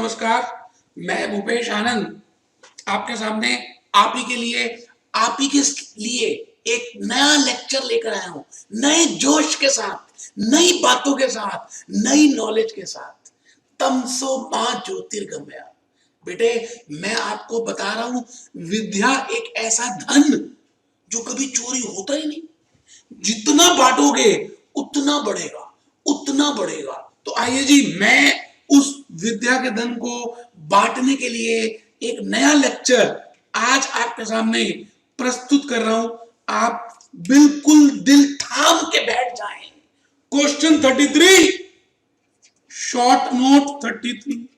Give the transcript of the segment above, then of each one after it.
नमस्कार, मैं भूपेश आनंद आपके सामने आप ही के लिए एक नया लेक्चर लेकर आया हूं, नए जोश के साथ, नई बातों के साथ, नई नॉलेज के साथ। तमसो मां ज्योतिर्गमया। बेटे, मैं आपको बता रहा हूं, विद्या एक ऐसा धन जो कभी चोरी होता ही नहीं। जितना बांटोगे उतना बढ़ेगा, उतना बढ़ेगा। तो आइए जी, मैं उस विद्या के धन को बांटने के लिए एक नया लेक्चर आज आपके सामने प्रस्तुत कर रहा हूं। आप बिल्कुल दिल थाम के बैठ जाएं। Question 33, short note 33,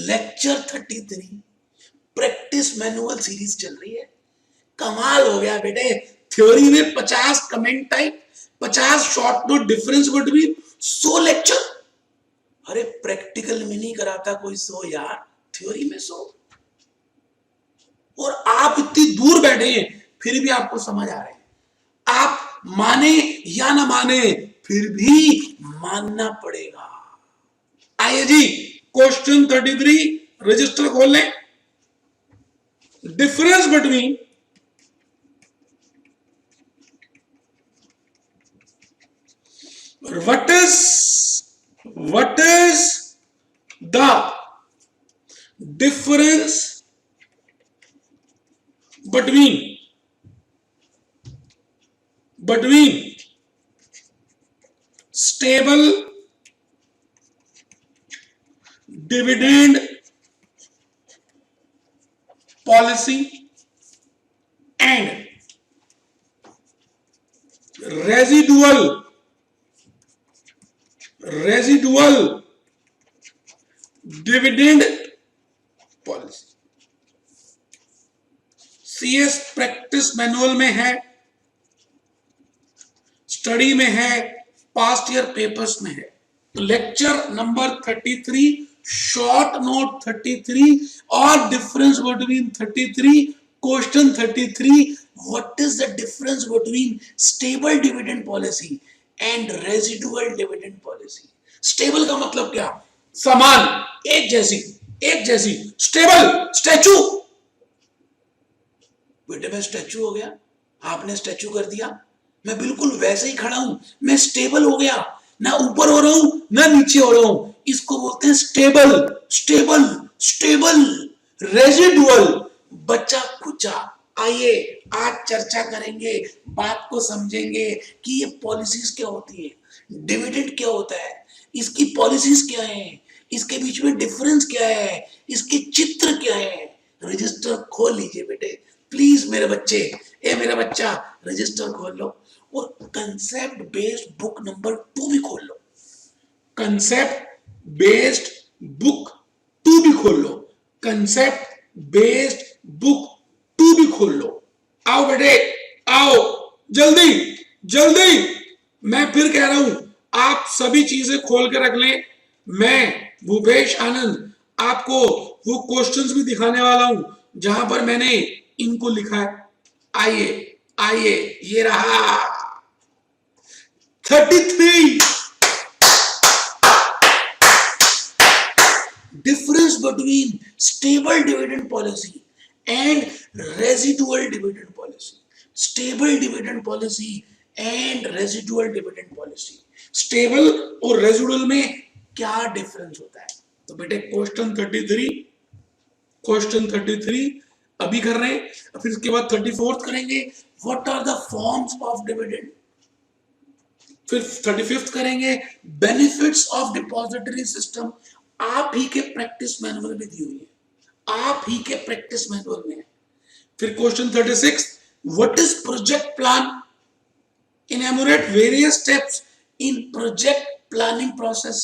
lecture 33, practice manual series चल रही है। कमाल हो गया बेटे। थ्योरी में 50 comment type, 50 short note, difference between 100 lecture. अरे प्रैक्टिकल में नहीं कराता कोई 100 यार, थ्योरी में 100। और आप इतनी दूर बैठे हैं फिर भी आपको समझ आ रहे हैं। आप माने या ना माने फिर भी मानना पड़ेगा। आइए जी, क्वेश्चन 33, रजिस्टर खोल लें। Difference between what is the difference between stable dividend policy and residual dividend policy? CS practice manual में है, स्टडी में है, पास्ट ईयर पेपर्स में है। तो लेक्चर नंबर 33, शॉर्ट नोट 33 और difference between 33, question 33, what is the difference between stable dividend policy and residual dividend policy? Stable का मतलब क्या? समान, एक जैसी। Stable, statue. बेटे मैं स्टैचू हो गया, आपने स्टैचू कर दिया, मैं बिल्कुल वैसे ही खड़ा हूं, मैं स्टेबल हो गया, ना ऊपर हो रहा हूं ना नीचे हो रहा हूं। इसको बोलते हैं स्टेबल। रेजिडुअल, बचा खुचा। आइए आज चर्चा करेंगे, बात को समझेंगे कि ये पॉलिसीज क्या होती है, डिविडेंड क्या होता है, इसकी पॉलिसीज क्या है, इसके बीच में डिफरेंस क्या है, इसके चित्र क्या है। रजिस्टर खोल लीजिए बेटे प्लीज मेरे बच्चे, मेरा बच्चा, रजिस्टर खोल लो और कंसेप्ट बेस्ड बुक नंबर 2 भी खोल लो। कंसेप्ट बेस्ड बुक 2 भी खोल लो। कंसेप्ट बेस्ड बुक 2 भी खोल लो। आओ बेटे, आओ जल्दी। मैं फिर कह रहा हूं, आप सभी चीजें खोल के रख लें। मैं भूपेश आनंद आपको वो क्वेश्चंस भी दिखाने वाला हूं जहां पर मैंने इनको लिखा है। आइए, ये रहा 33, difference between stable dividend policy and residual dividend policy. Stable dividend policy and residual dividend policy. Stable और residual में क्या डिफरेंस होता है? तो बेटे क्वेश्चन 33 अभी कर रहे हैं, फिर इसके बाद 34 करेंगे, what are the forms of dividend. फिर 35 करेंगे, बेनिफिट्स ऑफ डिपॉजिटरी सिस्टम। आप ही के प्रैक्टिस मैनुअल में दी हुई है, आप ही के प्रैक्टिस मैनुअल में है। फिर question 36, what is project plan? Enumerate various steps in project planning process.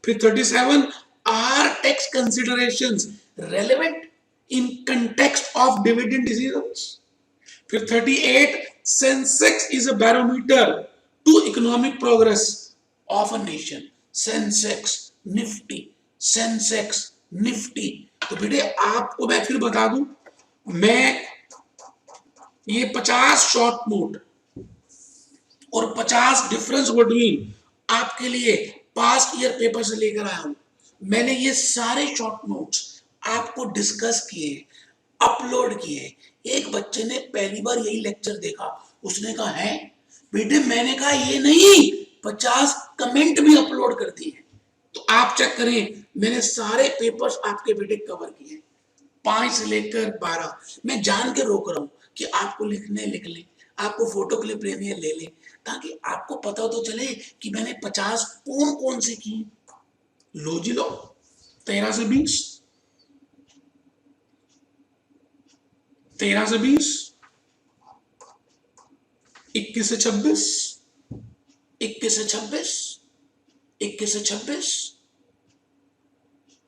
फिर 37, are tax considerations relevant in context of dividend decisions. फिर 38, Sensex is a barometer to economic progress of a nation. Sensex Nifty. तो बेटे आपको मैं फिर बता दूं, मैं ये 50 शॉर्ट नोट और 50 डिफरेंस बिटवीन आपके लिए पास्ट ईयर पेपर से लेकर आया हूं। मैंने ये सारे शॉर्ट नोट्स आपको डिस्कस किए, अपलोड किए। एक बच्चे ने पहली बार यही लेक्चर देखा, उसने कहा है बेटे, मैंने कहा ये नहीं, 50 कमेंट भी अपलोड कर दिए। तो आप चेक करें, मैंने सारे पेपर्स आपके बेटे कवर किए, 5 से लेकर 12। मैं जान के रोक रहा हूं कि आपको लिखने लिख ले, आपको फोटो क्लिप लेनी है ले ले, ताकि आपको पता तो चले कि मैंने 50 कौन कौन से की। लो जी लो, 13 से 20, 13 से 20, 21 से 26, 21 से 26, 21 से 26,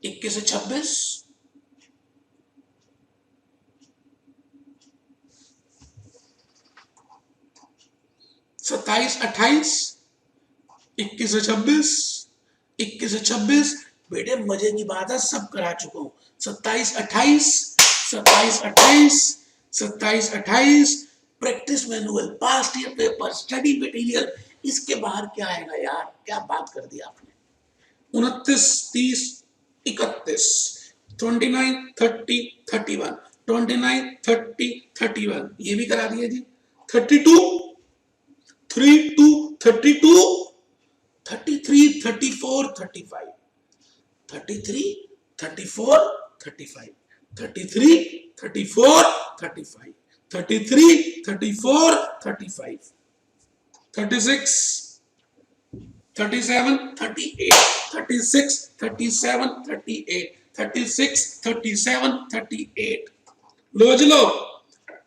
21 से 26, 27, 28, 21 से 26, 21 से 26। बेटे मजे की बात है, सब करा चुका हूं। 27, 28, 27, 28, 27, 28, practice manual, past year paper, study material. इसके बाहर क्या आएगा यार, क्या बात कर दी आपने। 29, 30, 31, 29, 30, 31, 29, 30, 31, ये भी करा दिया जी। 32, 32, 32, 33, 34, 35, 33, 34, 35, 33, 34, 35, 33, 34, 35, 36, 37, 38, 36, 37, 38, 36, 37, 38। लो जी लो,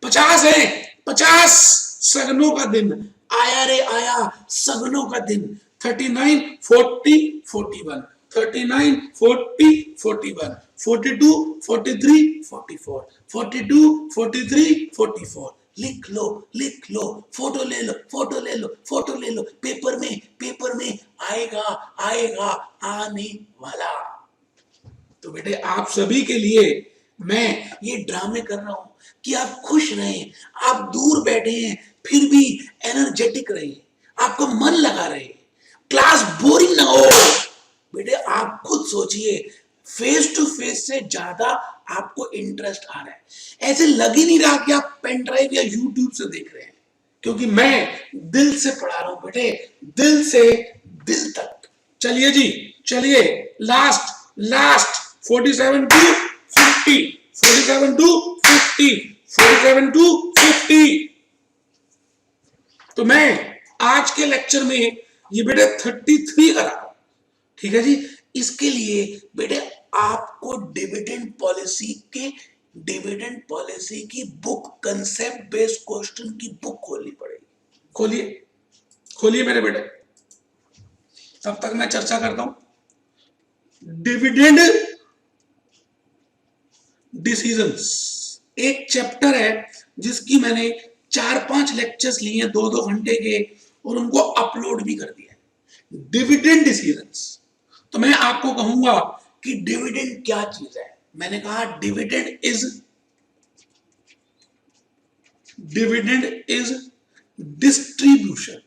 50 है, 50 सगनों का दिन आया रे आया, सगनों का दिन। 39, 40, 41, 39, 40, 41, 42, 43, 44, 42, 43, 44। लिख लो, लिख लो, फोटो ले लो, फोटो ले लो, फोटो ले लो, पेपर में आएगा, आएगा, आने वाला। तो बेटे आप सभी के लिए मैं ये ड्रामे कर रहा हूं कि आप खुश रहें, आप दूर बैठे हैं फिर भी एनर्जेटिक रहे, आपका मन लगा रहे, क्लास बोरिंग ना हो। बेटे आप खुद सोचिए, फेस टू फेस से ज्यादा आपको इंटरेस्ट आ रहा है, ऐसे लग ही नहीं रहा कि आप पेन ड्राइव या यूट्यूब से देख रहे हैं, क्योंकि मैं दिल से पढ़ा रहा हूं बेटे, दिल से दिल तक। चलिए जी, चलिए last last 47 to 50, 47 to 50, 47 to 50। तो मैं आज के लेक्चर में ये बेटे 33 करा रहा हूं, ठीक है जी। इसके लिए बेटे आपको डिविडेंड पॉलिसी की बुक, कंसेप्ट बेस्ड क्वेश्चन की बुक खोलनी पड़ेगी। खोलिए, खोलिए मेरे बेटे, तब तक मैं चर्चा करता हूं। डिविडेंड डिसीजंस एक चैप्टर है जिसकी मैंने 4-5 लेक्चर्स लिए हैं 2-2 घंटे के, और उनको अपलोड भी कर दिया है। डिविडेंड डिसीजंस, तो मैं आपको कहूंगा कि डिविडेंड क्या चीज है। मैंने कहा डिविडेंड इज डिस्ट्रीब्यूशन,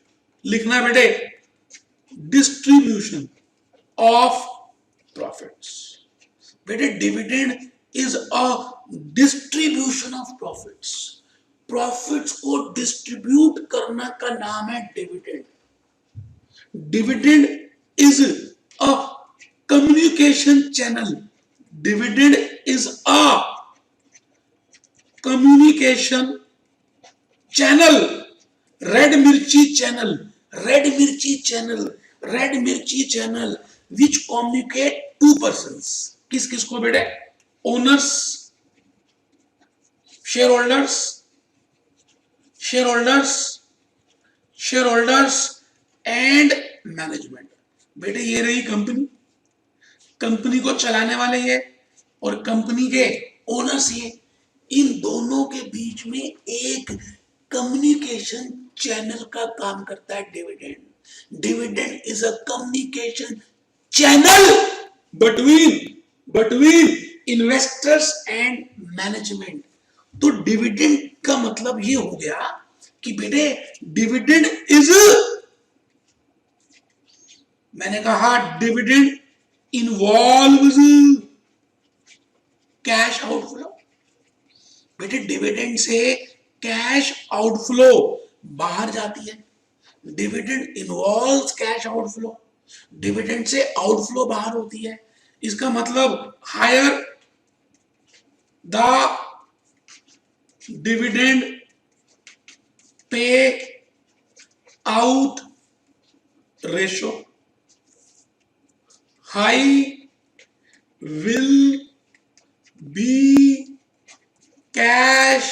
लिखना बेटे, डिस्ट्रीब्यूशन ऑफ प्रॉफिट्स। बेटे dividend is a distribution of profits, profits को डिस्ट्रीब्यूट करना का नाम है dividend. Dividend is a communication channel, dividend is a communication channel, red Mirchi channel, red Mirchi channel, red Mirchi channel which communicate to persons. किस किस को बेटे? Owners, share holders, share holders, share holders and management. बेटे ये रही कंपनी, कंपनी को चलाने वाले ये और कंपनी के ओनर्स ये, इन दोनों के बीच में एक कम्युनिकेशन चैनल का काम करता है dividend. Dividend is a communication channel between investors and management. तो डिविडेंड का मतलब ये हो गया कि बेटे डिविडेंड इज मैंने कहा डिविडेंड इन्वॉल्व्स कैश आउटफ्लो। बेटे डिविडेंड से कैश आउटफ्लो बाहर जाती है, dividend involves cash outflow, dividend से आउटफ्लो बाहर होती है। इसका मतलब higher the dividend pay out ratio, high will be cash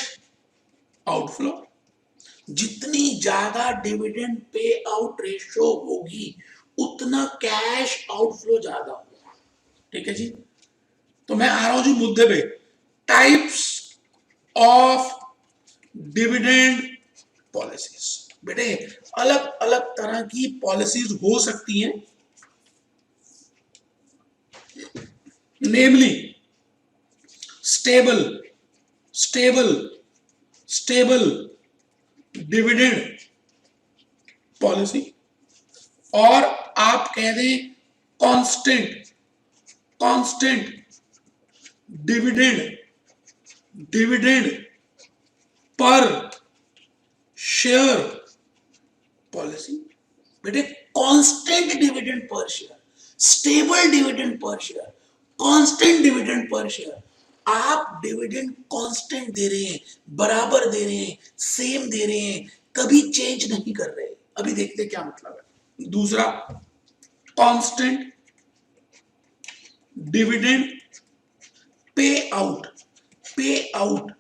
outflow. जितनी ज्यादा डिविडेंड पे आउट रेशो होगी उतना कैश आउटफ्लो ज्यादा होगा। ठीक है जी, तो मैं आ रहा हूं जी मुद्दे पे। Types of dividend policies. बेटे अलग अलग तरह की पॉलिसीज हो सकती हैं, namely stable stable stable dividend policy, और आप कह दें constant constant dividend dividend per share policy. बेटे constant dividend per share, stable dividend per share, constant dividend per share. आप डिविडेंड कांस्टेंट दे रहे हैं, बराबर दे रहे हैं, सेम दे रहे हैं, कभी चेंज नहीं कर रहे। अभी देखते क्या मतलब है। दूसरा, कांस्टेंट डिविडेंड पे आउट पे आउट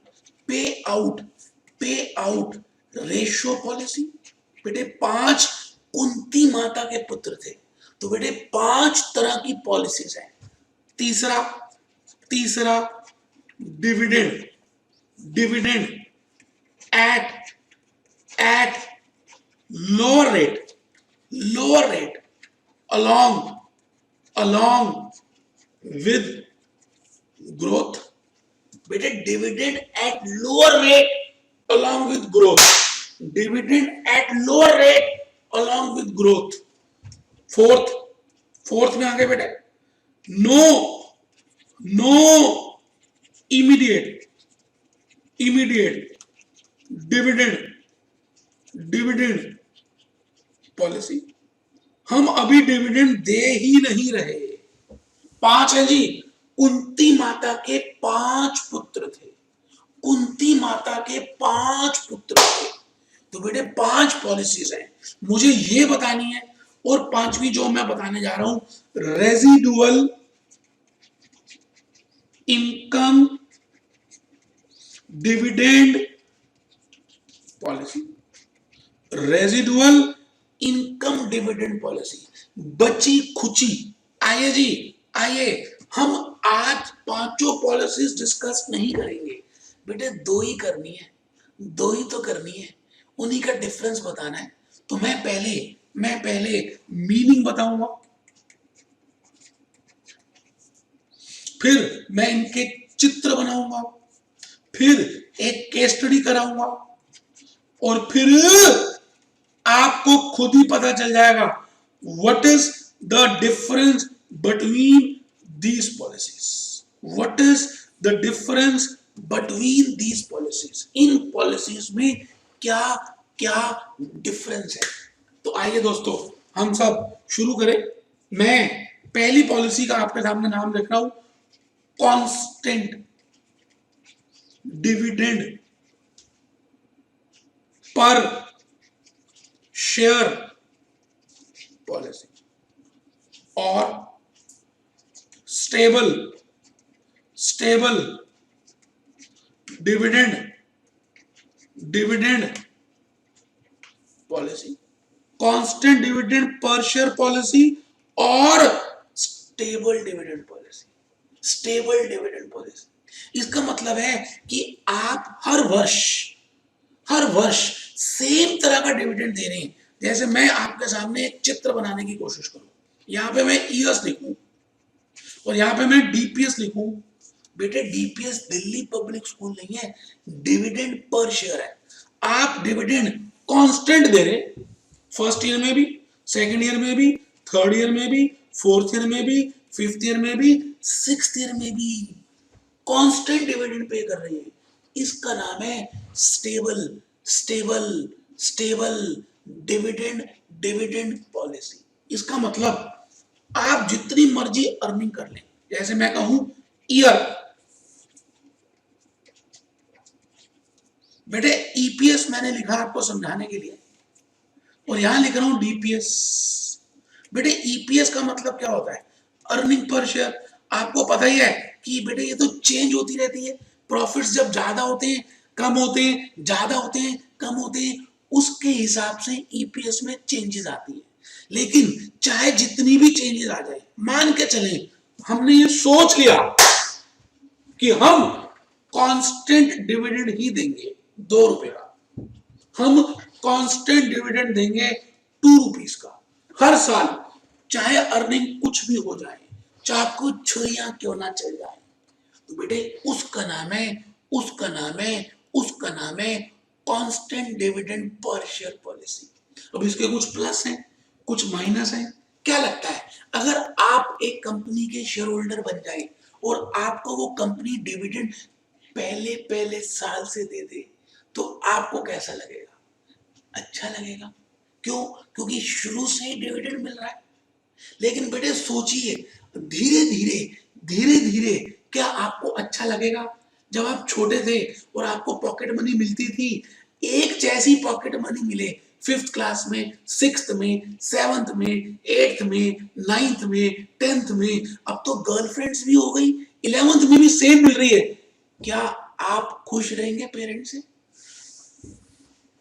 पे आउट पे आउट रेशियो पॉलिसी। बेटे 5 कुंती माता के पुत्र थे, तो बेटे 5 तरह की पॉलिसीज हैं। तीसरा तीसरा dividend dividend at lower rate along with growth। बेटे dividend at lower rate along with growth, dividend at lower rate along with growth। Fourth में आगे बेटे नो इमीडिएट डिविडेंड पॉलिसी। हम अभी डिविडेंड दे ही नहीं रहे। 5 है जी, कुंती माता के 5 पुत्र थे, कुंती माता के 5 पुत्र थे, तो बेटे 5 पॉलिसीज हैं, मुझे ये बतानी है। और 5वीं जो मैं बताने जा रहा हूं, residual income dividend policy. Residual income dividend policy, बची खुची। आइए जी, आइए हम आज 5 पॉलिसीज डिस्कस नहीं करेंगे बेटे, 2 ही करनी है, 2 ही तो करनी है, उन्हीं का डिफरेंस बताना है। तो मैं पहले मीनिंग बताऊंगा, फिर मैं इनके चित्र बनाऊंगा, फिर एक केस स्टडी कराऊंगा, और फिर आपको खुद ही पता चल जाएगा what is the difference between these policies, what is the difference between these policies. In policies में क्या क्या डिफरेंस है। तो आइए दोस्तों हम सब शुरू करें। मैं पहली पॉलिसी का आपके सामने नाम लिख रहा हूं, constant dividend per share policy, और stable dividend policy, constant dividend per share policy, और स्टेबल डिविडेंड पॉलिसी। इसका मतलब है कि आप हर वर्ष सेम तरह का डिविडेंड दे रहे हैं। जैसे मैं आपके सामने एक चित्र बनाने की कोशिश करूं, यहां पे मैं ईयर्स लिखूं और यहां पे मैं डीपीएस लिखूं। बेटे डीपीएस दिल्ली पब्लिक स्कूल नहीं है, डिविडेंड पर शेयर है। आप डिविडेंड कांस्टेंट दे रहे, फर्स्ट ईयर में भी, सेकंड ईयर में भी, थर्ड ईयर में भी, फोर्थ ईयर में भी, फिफ्थ ईयर में भी, सिक्स्थ ईयर में भी कांस्टेंट डिविडेंड पे कर रही है। इसका नाम है stable stable stable dividend dividend policy. इसका मतलब आप जितनी मर्जी अर्निंग कर लें, जैसे मैं कहूं ईयर, बेटे ईपीएस मैंने लिखा आपको समझाने के लिए, और यहां लिख रहा हूं डीपीएस। बेटे ईपीएस का मतलब क्या होता है? Earning per share. आपको पता ही है कि बेटे ये तो चेंज होती रहती है, प्रॉफिट्स जब ज्यादा होते हैं कम होते हैं, ज्यादा होते हैं कम होते हैं, उसके हिसाब से ईपीएस में चेंजेस आती है। लेकिन चाहे जितनी भी चेंजेस आ जाए, मान के चले हमने ये सोच लिया कि हम कांस्टेंट डिविडेंड ही देंगे 2 रुपए का, हम कांस्टेंट डिविडेंड देंगे 2 रुपीज का हर साल, चाहे अर्निंग कुछ भी हो जाए, चाहे कुछ छुइयां क्यों ना चल जाए। तो बेटे उसका नाम है, उसका नाम है, उसका नाम है constant dividend per share policy. अब इसके कुछ प्लस हैं, कुछ माइनस हैं। क्या लगता है अगर आप एक कंपनी के शेयर होल्डर बन जाए और आपको वो कंपनी डिविडेंड पहले पहले साल से दे दे, तो आपको कैसा लगेगा? अच्छा लगेगा। क्यों? क्योंकि शुरू से ही डिविडेंड मिल रहा है। लेकिन बेटे सोचिए, धीरे धीरे धीरे धीरे क्या आपको अच्छा लगेगा? जब आप छोटे थे और आपको पॉकेट मनी मिलती थी, एक जैसी पॉकेट मनी मिले फिफ्थ क्लास में, सिक्स्थ में, सेवंथ में, एट्थ में, नाइन्थ में, टेंथ में, अब तो गर्लफ्रेंड्स भी हो गई, 11th में भी सेम मिल रही है, क्या आप खुश रहेंगे पेरेंट्स से?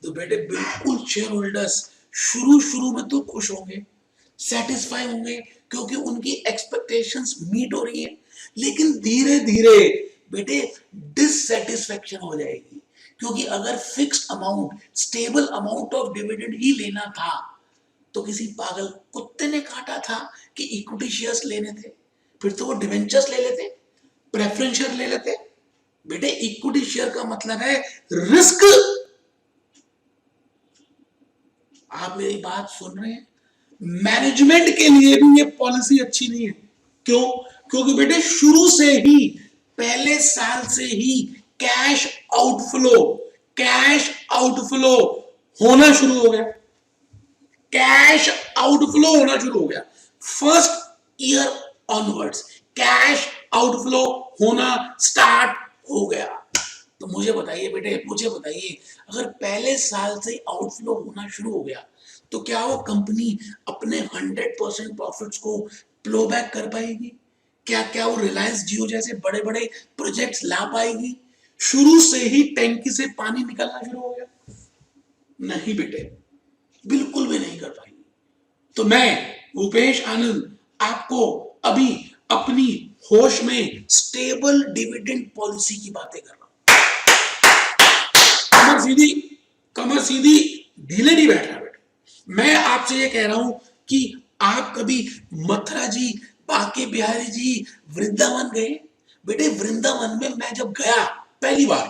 तो बेटे बिल्कुल शेयर होल्डर्स शुरू शुरू में तो खुश होंगे, सेटिस्फाई होंगे, क्योंकि उनकी एक्सपेक्टेशंस मीट हो रही है। लेकिन धीरे धीरे बेटे डिससेटिस्फेक्शन हो जाएगी, क्योंकि अगर fixed amount, stable amount of dividend ही लेना था, तो किसी पागल कुत्ते ने काटा था कि इक्विटी शेयर्स लेने थे, फिर तो वो डिवेंचर्स ले लेते, प्रेफरेंस शेयर ले लेते। बेटे इक्विटी शेयर का मतलब है रिस्क। आप मेरी बात सुन रहे हैं? मैनेजमेंट के लिए भी ये पॉलिसी अच्छी नहीं है। क्यों? क्योंकि बेटे शुरू से ही, पहले साल से ही कैश आउटफ्लो, कैश आउटफ्लो होना शुरू हो गया, कैश आउटफ्लो होना शुरू हो गया। First year onwards cash outflow होना स्टार्ट हो गया। तो मुझे बताइए बेटे, मुझे बताइए, अगर पहले साल से आउटफ्लो होना शुरू हो गया, तो क्या वो कंपनी अपने 100% प्रॉफिट्स को प्लो बैक कर पाएगी? क्या क्या वो रिलायंस जियो जैसे बड़े बड़े प्रोजेक्ट्स ला पाएगी? शुरू से ही टैंकी से पानी निकलना शुरू हो गया? नहीं बेटे, बिल्कुल भी नहीं कर पाएगी। तो मैं भूपेश आनंद आपको अभी अपनी होश में स्टेबल डिविडेंड पॉलिसी की बातें कर रहा हूं। कमर सीधी, कमर सीधी ढीले नहीं बैठ रहा बेटा। मैं आपसे ये कह रहा हूं कि आप कभी मथुरा जी, बांके बिहारी जी, वृंदावन गए? बेटे वृंदावन में मैं जब गया पहली बार,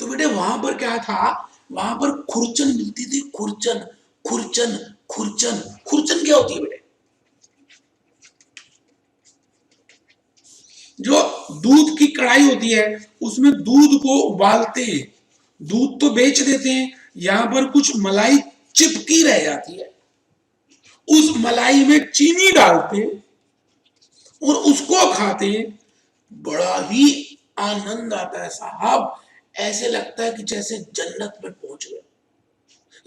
तो बेटे वहां पर क्या था, वहां पर खुरचन मिलती थी, खुरचन खुरचन खुरचन। खुरचन क्या होती है बेटे? जो दूध की कढ़ाई होती है, उसमें दूध को उबालते हैं, दूध तो बेच देते हैं, यहां पर कुछ मलाई चिपकी रह जाती है, उस मलाई में चीनी डालते और उसको खाते हैं। बड़ा ही आनंद आता है साहब, ऐसे लगता है कि जैसे जन्नत में पहुंच गए।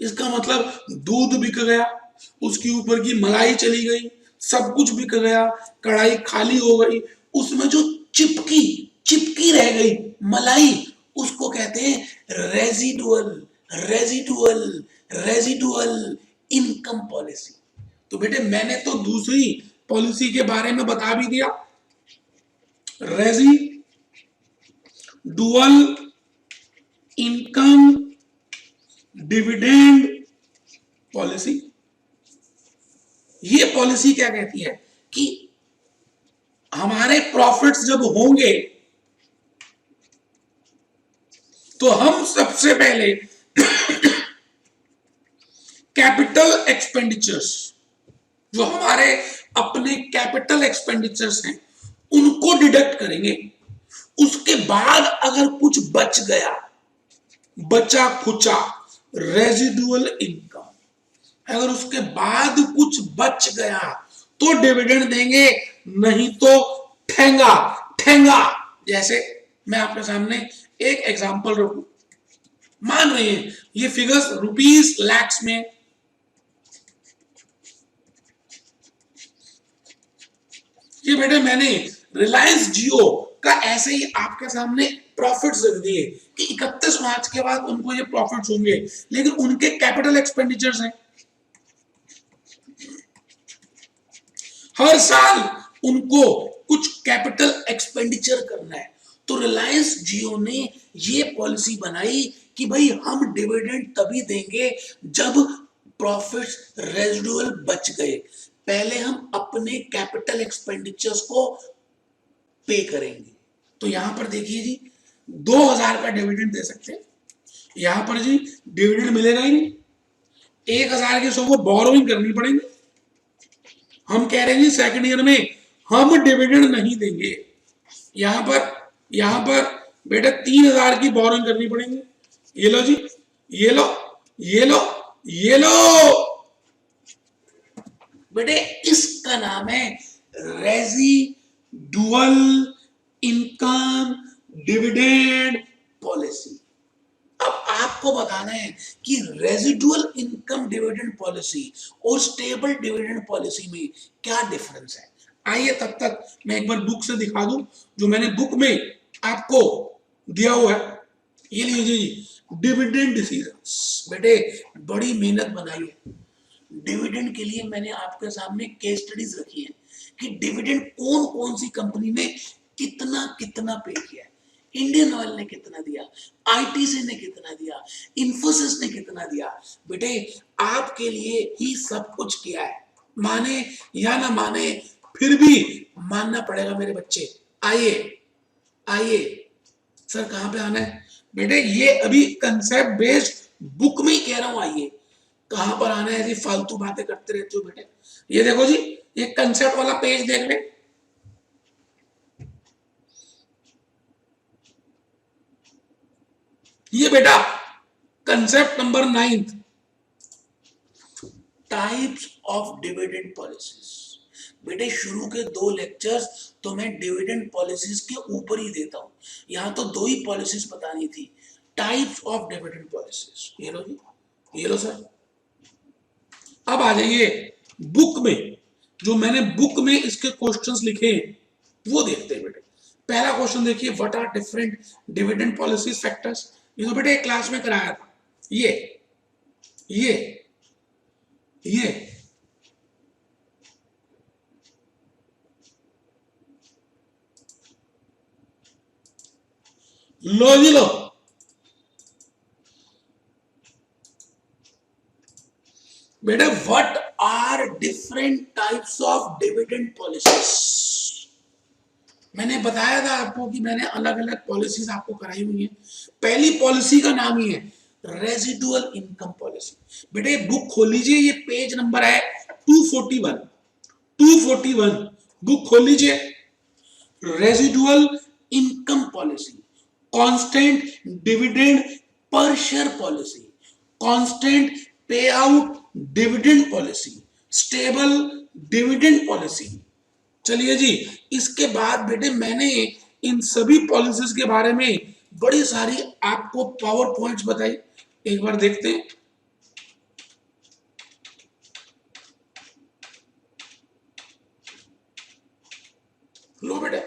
इसका मतलब दूध बिक गया, उसके ऊपर की मलाई चली गई, सब कुछ बिक गया, कढ़ाई खाली हो गई, उसमें जो चिपकी चिपकी रह गई मलाई, उसको कहते हैं residual, residual, residual income policy. तो बेटे मैंने तो दूसरी पॉलिसी के बारे में बता भी दिया, रेजिडुअल इनकम डिविडेंड पॉलिसी। ये पॉलिसी क्या कहती है कि हमारे प्रॉफिट्स जब होंगे, तो हम सबसे पहले कैपिटल एक्सपेंडिचर्स, जो हमारे अपने कैपिटल एक्सपेंडिचर्स हैं उनको डिडक्ट करेंगे। उसके बाद अगर कुछ बच गया, बचा खुचा, रेजिडुअल इनकम, अगर उसके बाद कुछ बच गया तो डिविडेंड देंगे, नहीं तो ठेंगा। ठेंगा जैसे मैं आपके सामने एक एग्जांपल रखूं, मान रहे हैं ये फिगर्स रुपीस लैक्स में, ये बेटे मैंने रिलायंस जियो का ऐसे ही आपके सामने प्रॉफिट्स रख दिए कि 31 मार्च के बाद उनको ये प्रॉफिट्स होंगे, लेकिन उनके कैपिटल एक्सपेंडिचर्स हैं, हर साल उनको कुछ कैपिटल एक्सपेंडिचर करना है। तो रिलायंस जियो ने ये पॉलिसी बनाई कि भाई हम डिविडेंड तभी देंगे जब प्रॉफिट्स रेजिडुअल बच गए, पहले हम अपने कैपिटल एक्सपेंडिचर्स को पे करेंगे। तो यहां पर देखिए जी 2000 का डिविडेंड दे सकते हैं, यहां पर जी डिविडेंड मिलेगा ही नहीं, 1000 की 100 को बोरोइंग करनी पड़ेगी। हम कह रहे हैं सेकंड ईयर में हम डिविडेंड नहीं देंगे, यहां पर बेटा 3000 की बोरोइंग करनी पड़ेगी। ये लो जी, ये लो, ये लो, ये लो बेटे, इसका नाम है रेजिडुअल इनकम डिविडेंड पॉलिसी। अब आपको बताना है कि रेजिडुअल इनकम डिविडेंड पॉलिसी और स्टेबल डिविडेंड पॉलिसी में क्या डिफरेंस है। आइए तब तक मैं एक बार बुक से दिखा दूं, जो मैंने बुक में आपको दिया हुआ है, ये लीजिए जी, डिविडेंड डिसीजंस। बेटे बड़ी मेहनत बनाई है डिविडेंड के लिए, मैंने आपके सामने केस स्टडीज रखी है कि डिविडेंड कौन कौन सी कंपनी ने कितना कितना पे किया है। इंडियन ऑयल ने कितना दिया, आईटीसी ने कितना दिया, इंफोसिस ने कितना दिया। बेटे आपके लिए ही सब कुछ किया है, माने या ना माने फिर भी मानना पड़ेगा मेरे बच्चे। आइए आइए, सर कहां पे आना है बेटे, ये अभी कंसेप्ट बेस्ड बुक में ही कह रहा हूं, आइए कहां पर आना है, ऐसी फालतू बातें करते रहते हो बेटे। ये देखो जी, ये कंसेप्ट वाला पेज देख ले, ये बेटा concept number 9, types of dividend policies. बेटे शुरू के 2 लेक्चर्स तो मैं डिविडेंड पॉलिसीज के ऊपर ही देता हूं, यहां तो 2 ही पॉलिसीज बतानी थी, टाइप्स ऑफ डिविडेंड पॉलिसीज। ये लो जी, ये लो सर। अब आ जाइए बुक में, जो मैंने बुक में इसके क्वेश्चंस लिखे हैं वो देखते हैं बेटे। पहला क्वेश्चन देखिए, what are different dividend policies factors. ये तो बेटे क्लास में कराया था, ये ये ये लो जी लो, बेटा what are different types of dividend policies. मैंने बताया था आपको कि मैंने अलग अलग पॉलिसीज आपको कराई हुई हैं। पहली पॉलिसी का नाम ही है रेजिडुअल इनकम पॉलिसी। बेटे बुक खोल लीजिए, ये पेज नंबर है 241, 241 बुक खोल लीजिए। Residual income policy, constant dividend per share policy, constant payout dividend policy, stable dividend policy. चलिए जी, इसके बाद बेटे मैंने इन सभी पॉलिसीज के बारे में बड़ी सारी आपको पावर पॉइंट्स बताई, एक बार देखते हैं। लो बेटे,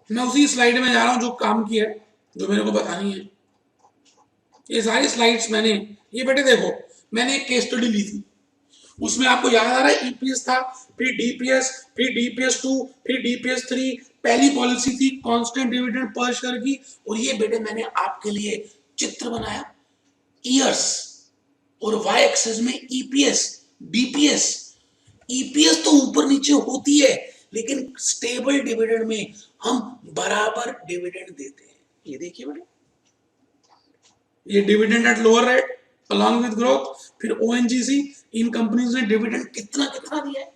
मैं उसी स्लाइड में जा रहा हूं जो काम की है, जो मेरे को बतानी है। ये सारी स्लाइड्स मैंने, ये बेटे देखो मैंने एक केस स्टडी ली थी, उसमें आपको याद आ रहा है ईपीएस था, फिर डीपीएस, फिर डीपीएस 2, फिर डीपीएस 3। पहली पॉलिसी थी कांस्टेंट डिविडेंड पर शेयर की, और ये बेटे मैंने आपके लिए चित्र बनाया, ईयर्स और वाई एक्सिस में ईपीएस डीपीएस। ईपीएस तो ऊपर नीचे होती है, लेकिन स्टेबल डिविडेंड में हम बराबर डिविडेंड देते हैं। ये देखिए बेटे, ये dividend at lower rate, along with growth. फिर ओएनजीसी, इन कंपनीज ने डिविडेंड कितना कितना दिया है।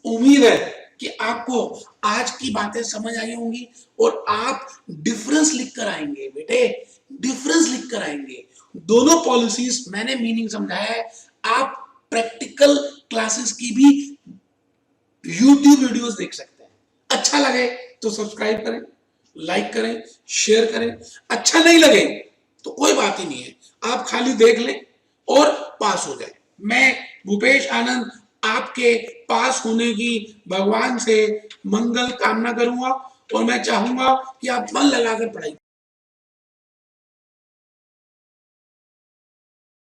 उम्मीद है कि आपको आज की बातें समझ आई होंगी और आप डिफरेंस लिख कर आएंगे बेटे, डिफरेंस लिख कर आएंगे। दोनों पॉलिसीज मैंने मीनिंग समझाया है। आप प्रैक्टिकल क्लासेस की भी यूट्यूब वीडियोस देख सकते हैं। अच्छा लगे तो सब्सक्राइब करें, लाइक करें, शेयर करें। अच्छा नहीं लगे तो कोई बात ही नहीं है, आप खाली देख लें और पास हो जाए। मैं भूपेश आनंद आपके पास होने की भगवान से मंगल कामना करूंगा और मैं चाहूंगा कि आप मन लगाकर पढ़ाई